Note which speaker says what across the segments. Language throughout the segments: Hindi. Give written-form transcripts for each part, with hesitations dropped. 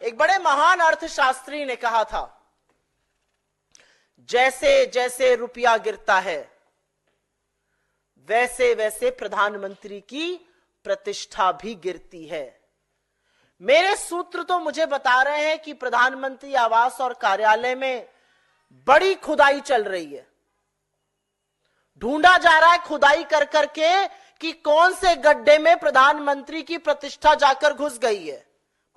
Speaker 1: एक बड़े महान अर्थशास्त्री ने कहा था, जैसे जैसे रुपया गिरता है वैसे वैसे प्रधानमंत्री की प्रतिष्ठा भी गिरती है। मेरे सूत्र तो मुझे बता रहे हैं कि प्रधानमंत्री आवास और कार्यालय में बड़ी खुदाई चल रही है। ढूंढा जा रहा है खुदाई कर करके कि कौन से गड्ढे में प्रधानमंत्री की प्रतिष्ठा जाकर घुस गई है।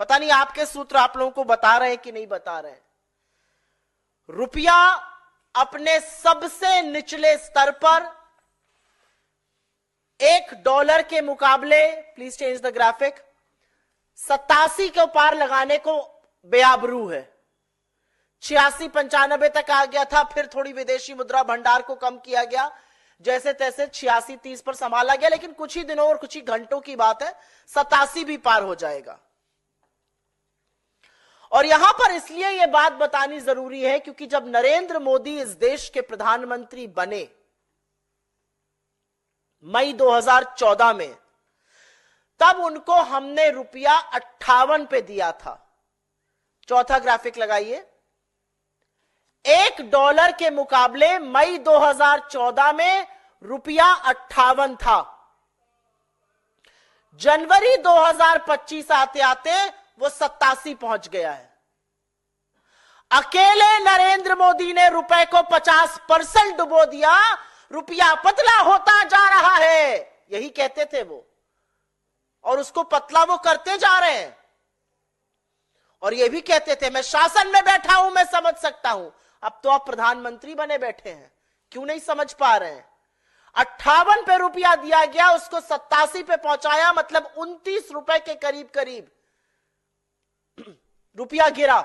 Speaker 1: पता नहीं आपके सूत्र आप लोगों को बता रहे हैं कि नहीं बता रहे हैं। रुपया अपने सबसे निचले स्तर पर $1 के मुकाबले, प्लीज चेंज द ग्राफिक, 87 के पार लगाने को बेआबरू है। 86-95 तक आ गया था, फिर थोड़ी विदेशी मुद्रा भंडार को कम किया गया, जैसे तैसे 86-30 पर संभाला गया, लेकिन कुछ ही दिनों और कुछ ही घंटों की बात है, 87 भी पार हो जाएगा। और यहां पर इसलिए यह बात बतानी जरूरी है क्योंकि जब नरेंद्र मोदी इस देश के प्रधानमंत्री बने मई 2014 में, तब उनको हमने रुपया 58 पे दिया था। चौथा ग्राफिक लगाइए। $1 के मुकाबले मई 2014 में रुपया 58 था। जनवरी 2025 आते आते वो 87 पहुंच गया है। अकेले नरेंद्र मोदी ने रुपए को 50% डुबो दिया, रुपया पतला होता जा रहा है, यही कहते थे वो, और उसको पतला वो करते जा रहे हैं। और ये भी कहते थे मैं शासन में बैठा हूं, मैं समझ सकता हूं। अब तो आप प्रधानमंत्री बने बैठे हैं, क्यों नहीं समझ पा रहे हैं? 58 पे रुपया दिया गया, उसको 87 पे पहुंचाया, मतलब 29 रुपए के करीब करीब रुपया गिरा,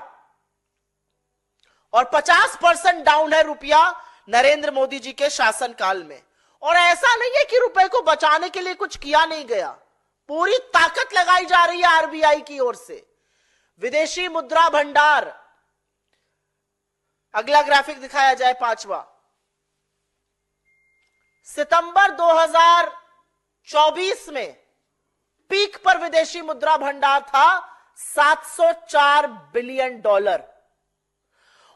Speaker 1: और 50% डाउन है रुपया नरेंद्र मोदी जी के शासनकाल में। और ऐसा नहीं है कि रुपए को बचाने के लिए कुछ किया नहीं गया, पूरी ताकत लगाई जा रही है आरबीआई की ओर से। विदेशी मुद्रा भंडार, अगला ग्राफिक दिखाया जाए, 5वां। सितंबर 2024 में पीक पर विदेशी मुद्रा भंडार था $704 बिलियन।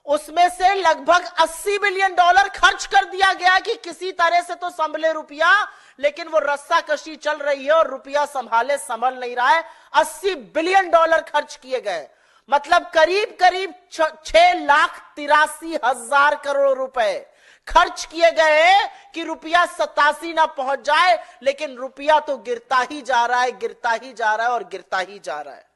Speaker 1: उसमें से लगभग $80 बिलियन खर्च कर दिया गया कि किसी तरह से तो संभले रुपया, लेकिन वो रस्साकशी चल रही है और रुपया संभल नहीं रहा है। $80 बिलियन खर्च किए गए, मतलब करीब करीब 6,83,000 करोड़ रुपए खर्च किए गए कि रुपया 87 ना पहुंच जाए, लेकिन रुपया तो गिरता ही जा रहा है, गिरता ही जा रहा है और गिरता ही जा रहा है।